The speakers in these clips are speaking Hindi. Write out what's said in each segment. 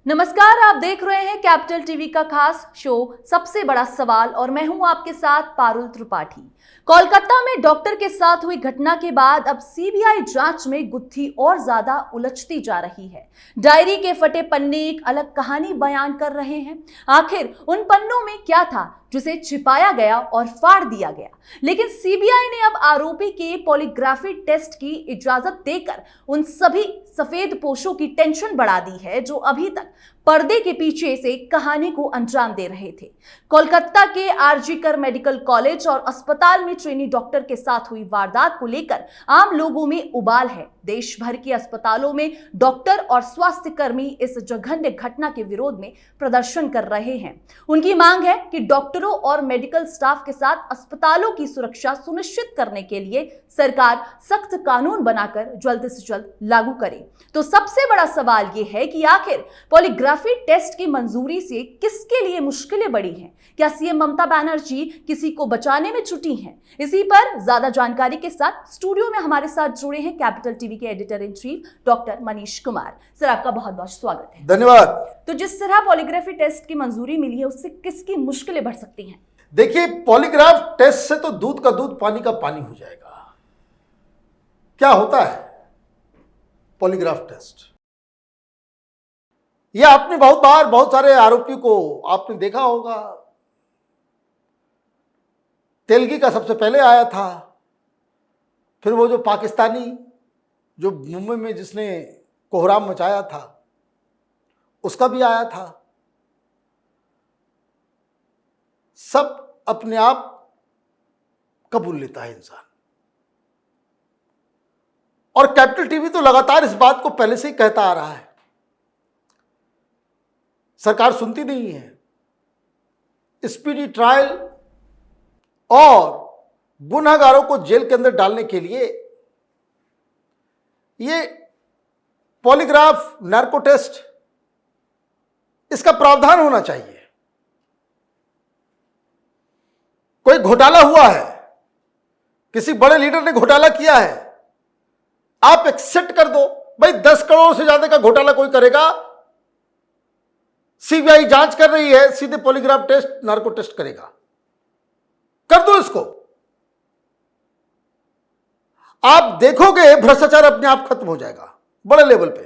नमस्कार, आप देख रहे हैं कैपिटल टीवी का खास शो सबसे बड़ा सवाल और मैं हूं आपके साथ पारुल त्रिपाठी। कोलकाता में डॉक्टर के साथ हुई घटना के बाद अब सीबीआई जांच में गुत्थी और ज्यादा उलझती जा रही है। डायरी के फटे पन्ने एक अलग कहानी बयान कर रहे हैं। आखिर उन पन्नों में क्या था जिसे छिपाया गया और फाड़ दिया गया? लेकिन सीबीआई ने अब आरोपी के पॉलीग्राफी टेस्ट की इजाजत देकर उन सभी सफेद पोशों की टेंशन बढ़ा दी है जो अभी तक पर्दे के पीछे से कहानी को अंजाम दे रहे थे। कोलकाता के आरजी कर मेडिकल कॉलेज और अस्पताल में ट्रेनी डॉक्टर के साथ हुई वारदात को लेकर आम लोगों में उबाल है। देश भर के अस्पतालों में डॉक्टर और स्वास्थ्य कर्मी इस जघन्य घटना के विरोध में प्रदर्शन कर रहे हैं। उनकी मांग है कि डॉक्टरों और मेडिकल स्टाफ के साथ अस्पतालों की सुरक्षा सुनिश्चित करने के लिए सरकार सख्त कानून बनाकर जल्द से जल्द लागू करे। तो सबसे बड़ा सवाल यह है कि आखिर पॉलीग्राफी टेस्ट की मंजूरी से किसके लिए मुश्किलें बढ़ी हैं? क्या सीएम ममता बनर्जी किसी को बचाने में जुटी हैं? इसी पर ज्यादा जानकारी के साथ स्टूडियो में हमारे साथ जुड़े हैं कैपिटल टीवी के editor in chief doctor Manish Kumar. Sir, आपका बहुत बहुत स्वागत है। धन्यवाद। तो जिस तरह पॉलीग्राफी टेस्ट की मंजूरी मिली है उससे किसकी मुश्किलें बढ़ सकती हैं? देखिए, पॉलीग्राफ टेस्ट से तो दूध का दूध पानी का पानी हो जाएगा। क्या होता है पॉलीग्राफ टेस्ट? यह आपने बहुत बार बहुत सारे आरोपी को आपने देखा होगा। तेलगी का सबसे पहले आया था, फिर वो जो पाकिस्तानी जो मुंबई में जिसने कोहराम मचाया था उसका भी आया था। सब अपने आप कबूल लेता है इंसान। और कैपिटल टीवी तो लगातार इस बात को पहले से ही कहता आ रहा है। सरकार सुनती नहीं है। स्पीडी ट्रायल और गुनहगारों को जेल के अंदर डालने के लिए ये पॉलीग्राफ नार्को टेस्ट, इसका प्रावधान होना चाहिए। कोई घोटाला हुआ है, किसी बड़े लीडर ने घोटाला किया है, आप एक्सेप्ट कर दो। भाई 10 करोड़ से ज्यादा का घोटाला कोई करेगा, सीबीआई जांच कर रही है, सीधे पॉलीग्राफ टेस्ट नार्को टेस्ट करेगा। कर दो इसको। आप देखोगे भ्रष्टाचार अपने आप खत्म हो जाएगा बड़े लेवल पे।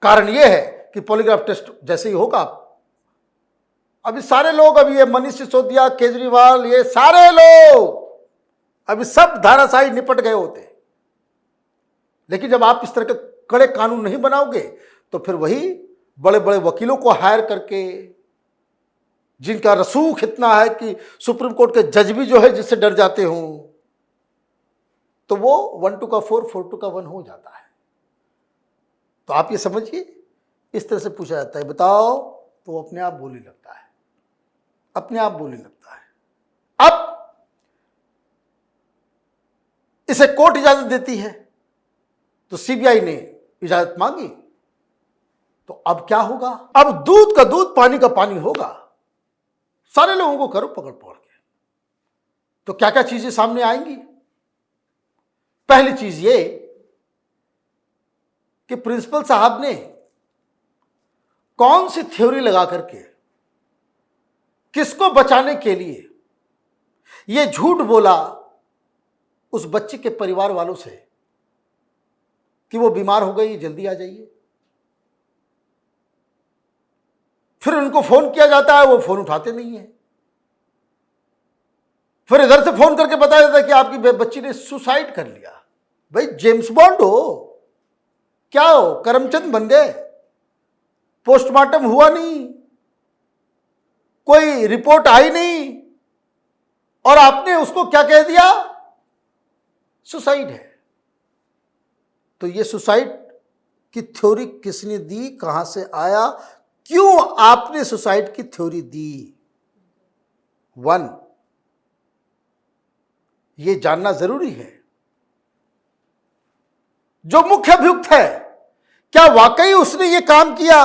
कारण यह है कि पॉलीग्राफ टेस्ट जैसे ही होगा, अभी सारे लोग, अभी ये मनीष सिसोदिया, केजरीवाल, ये सारे लोग अभी सब धाराशाही निपट गए होते। लेकिन जब आप इस तरह के कड़े कानून नहीं बनाओगे तो फिर वही बड़े बड़े वकीलों को हायर करके, जिनका रसूख इतना है कि सुप्रीम कोर्ट के जज भी जो है जिससे डर जाते हों, तो वो 1 2 का 4, 4 2 का 1 हो जाता है। तो आप ये समझिए, इस तरह से पूछा जाता है, बताओ, तो अपने आप बोलने लगता है, अपने आप बोलने लगता है। अब इसे कोर्ट इजाजत देती है, तो सीबीआई ने इजाजत मांगी, तो अब क्या होगा? अब दूध का दूध पानी का पानी होगा। सारे लोगों को करो पकड़ पकड़ के। तो क्या क्या चीजें सामने आएंगी? पहली चीज ये कि प्रिंसिपल साहब ने कौन सी थ्योरी लगा करके किसको बचाने के लिए ये झूठ बोला उस बच्चे के परिवार वालों से कि वो बीमार हो गई, जल्दी आ जाइए। फिर उनको फोन किया जाता है, वो फोन उठाते नहीं है। फिर इधर से फोन करके बताया जाता है कि आपकी बच्ची ने सुसाइड कर लिया। भाई जेम्स बॉन्ड हो क्या हो? करमचंद बन गए? पोस्टमार्टम हुआ नहीं, कोई रिपोर्ट आई नहीं, और आपने उसको क्या कह दिया? सुसाइड है। तो ये सुसाइड की थ्योरी किसने दी, कहां से आया, क्यों आपने सुसाइड की थ्योरी दी? 1, ये जानना जरूरी है। जो मुख्य अभियुक्त है, क्या वाकई उसने ये काम किया,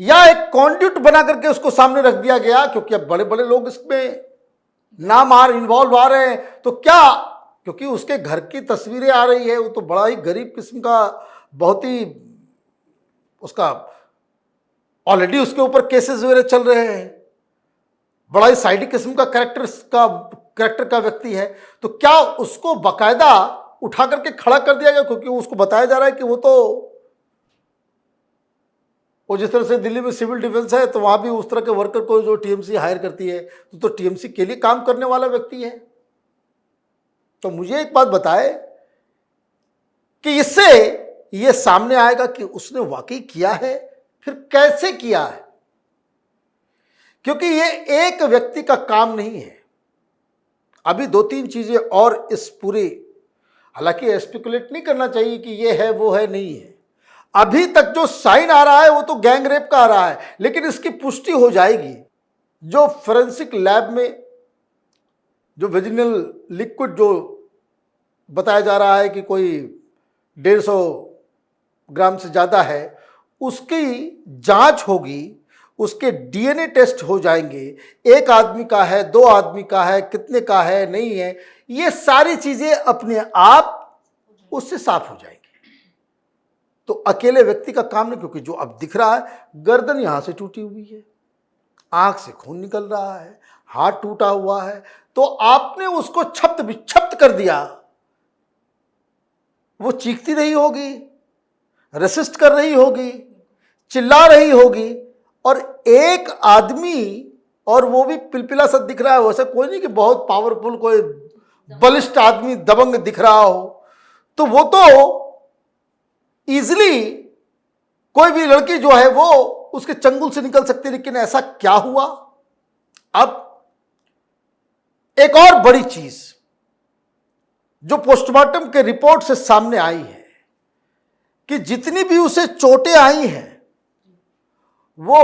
या एक कॉन्ड्यूट बना करके उसको सामने रख दिया गया? क्योंकि अब बड़े बड़े लोग इसमें नाम इन्वॉल्व आ रहे हैं, तो क्या, क्योंकि उसके घर की तस्वीरें आ रही है, वो तो बड़ा ही गरीब किस्म का बहुत ही उसका ऑलरेडी उसके ऊपर केसेस वगैरह चल रहे हैं, बड़ा ही साइडी किस्म का कैरेक्टर का व्यक्ति है, तो क्या उसको बाकायदा उठा करके खड़ा कर दिया गया? क्योंकि उसको बताया जा रहा है कि वो जिस तरह से दिल्ली में सिविल डिफेंस है, तो वहां भी उस तरह के वर्कर को जो टीएमसी हायर करती है, तो टीएमसी के लिए काम करने वाला व्यक्ति है। तो मुझे एक बात बताए कि इससे ये सामने आएगा कि उसने वाकई किया है, फिर कैसे किया है, क्योंकि ये एक व्यक्ति का काम नहीं है। अभी 2-3 चीजें और इस पूरे, हालांकि स्पेकुलेट नहीं करना चाहिए कि ये है वो है, नहीं है। अभी तक जो साइन आ रहा है वो तो गैंग रेप का आ रहा है, लेकिन इसकी पुष्टि हो जाएगी। जो फोरेंसिक लैब में जो वेजिनल लिक्विड जो बताया जा रहा है कि कोई 150 ग्राम से ज़्यादा है, उसकी जांच होगी, उसके डीएनए टेस्ट हो जाएंगे, एक आदमी का है, 2 आदमी का है, कितने का है, नहीं है, ये सारी चीज़ें अपने आप उससे साफ हो जाएंगी। तो अकेले व्यक्ति का काम नहीं, क्योंकि जो अब दिख रहा है, गर्दन यहां से टूटी हुई है, आंख से खून निकल रहा है, हाथ टूटा हुआ है, तो आपने उसको छप्त विक्षप्त कर दिया। वो चीखती रही होगी, रेसिस्ट कर रही होगी, चिल्ला रही होगी, और एक आदमी, और वो भी पिलपिला सा दिख रहा है, वैसे कोई नहीं कि बहुत पावरफुल कोई बलिष्ठ आदमी दबंग दिख रहा हो, तो वो तो इजिली कोई भी लड़की जो है वो उसके चंगुल से निकल सकती है। लेकिन ऐसा क्या हुआ? अब एक और बड़ी चीज जो पोस्टमार्टम के रिपोर्ट से सामने आई है कि जितनी भी उसे चोटें आई हैं वो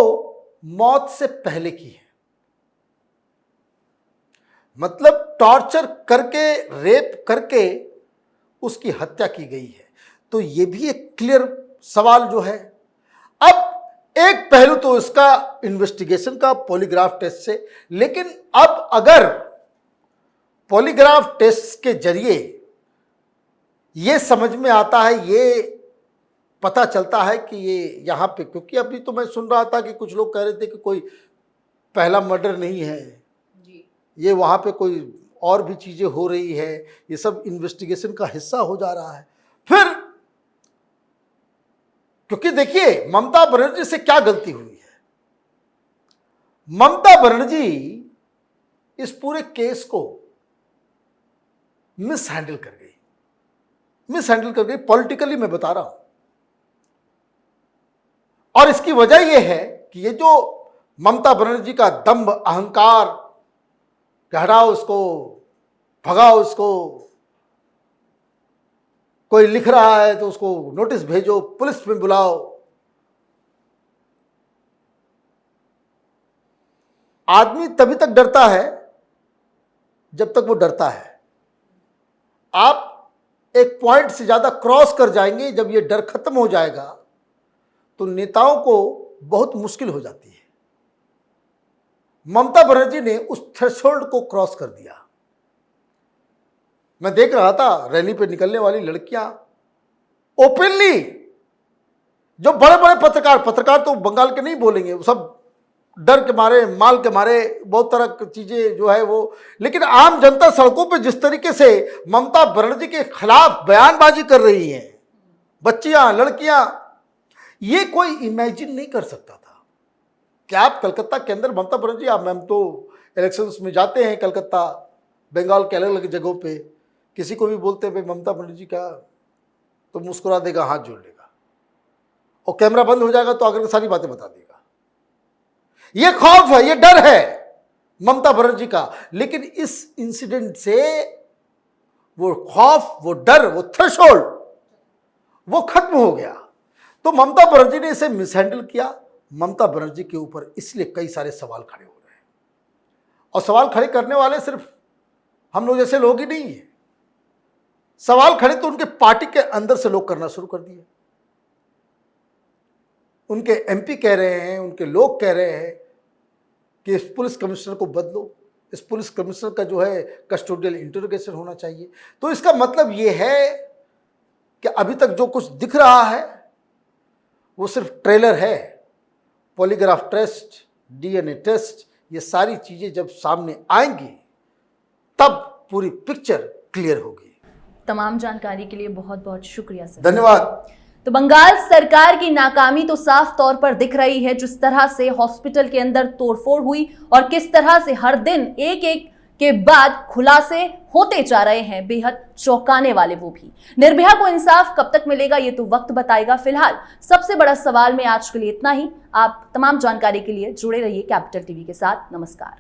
मौत से पहले की है। मतलब टॉर्चर करके, रेप करके उसकी हत्या की गई है। तो ये भी एक क्लियर सवाल जो है। अब एक पहलू तो इसका इन्वेस्टिगेशन का पॉलीग्राफ टेस्ट से, लेकिन अब अगर पॉलीग्राफ टेस्ट के जरिए ये समझ में आता है, ये पता चलता है कि ये यहाँ पे, क्योंकि अभी तो मैं सुन रहा था कि कुछ लोग कह रहे थे कि कोई पहला मर्डर नहीं है जी, ये वहाँ पे कोई और भी चीज़ें हो रही है, ये सब इन्वेस्टिगेशन का हिस्सा हो जा रहा है। फिर क्योंकि देखिए ममता बनर्जी से क्या गलती हुई है। ममता बनर्जी इस पूरे केस को मिसहैंडल कर गई पॉलिटिकली, मैं बता रहा हूं। और इसकी वजह यह है कि ये जो ममता बनर्जी का दंभ, अहंकार, हटाओ उसको, भगाओ उसको, कोई लिख रहा है तो उसको नोटिस भेजो, पुलिस में बुलाओ। आदमी तभी तक डरता है जब तक वो डरता है। आप एक पॉइंट से ज्यादा क्रॉस कर जाएंगे, जब ये डर खत्म हो जाएगा तो नेताओं को बहुत मुश्किल हो जाती है। ममता बनर्जी ने उस थ्रेशोल्ड को क्रॉस कर दिया। मैं देख रहा था रैली पे निकलने वाली लड़कियां ओपनली, जो बड़े बड़े पत्रकार तो बंगाल के नहीं बोलेंगे, वो सब डर के मारे, माल के मारे, बहुत तरह की चीजें जो है वो, लेकिन आम जनता सड़कों पे जिस तरीके से ममता बनर्जी के खिलाफ बयानबाजी कर रही है, बच्चियां, लड़कियां, ये कोई इमेजिन नहीं कर सकता था कि आप कलकत्ता के अंदर ममता बनर्जी, आप मैम तो इलेक्शंस में जाते हैं कलकत्ता, बंगाल के अलग अलग जगहों पे, किसी को भी बोलते हैं भाई ममता बनर्जी का, तो मुस्कुरा देगा, हाथ जोड़ लेगा, और कैमरा बंद हो जाएगा तो आकर के सारी बातें बता देगा। ये खौफ है, ये डर है ममता बनर्जी का। लेकिन इस इंसिडेंट से वो खौफ, वो डर, वो थ्रेशोल्ड वो खत्म हो गया। तो ममता बनर्जी ने इसे मिसहैंडल किया। ममता बनर्जी के ऊपर इसलिए कई सारे सवाल खड़े हो रहे हैं, और सवाल खड़े करने वाले सिर्फ हम लोग जैसे लोग ही नहीं है। सवाल खड़े तो उनके पार्टी के अंदर से लोग करना शुरू कर दिए। उनके एमपी कह रहे हैं, उनके लोग कह रहे हैं कि इस पुलिस कमिश्नर को बदलो, इस पुलिस कमिश्नर का जो है कस्टोडियल इंटरोगेशन होना चाहिए। तो इसका मतलब ये है कि अभी तक जो कुछ दिख रहा है वो सिर्फ ट्रेलर है। पॉलीग्राफ टेस्ट, डीएनए टेस्ट, ये सारी चीजें जब सामने आएंगी तब पूरी पिक्चर क्लियर होगी। तमाम जानकारी के लिए बहुत बहुत शुक्रिया सर। धन्यवाद। तो बंगाल सरकार की नाकामी तो साफ तौर पर दिख रही है, जिस तरह से हॉस्पिटल के अंदर तोड़फोड़ हुई और किस तरह से हर दिन एक एक के बाद खुलासे होते जा रहे हैं, बेहद चौंकाने वाले वो भी। निर्भया को इंसाफ कब तक मिलेगा ये तो वक्त बताएगा। फिलहाल सबसे बड़ा सवाल में आज के लिए इतना ही। आप तमाम जानकारी के लिए जुड़े रहिए कैपिटल टीवी के साथ। नमस्कार।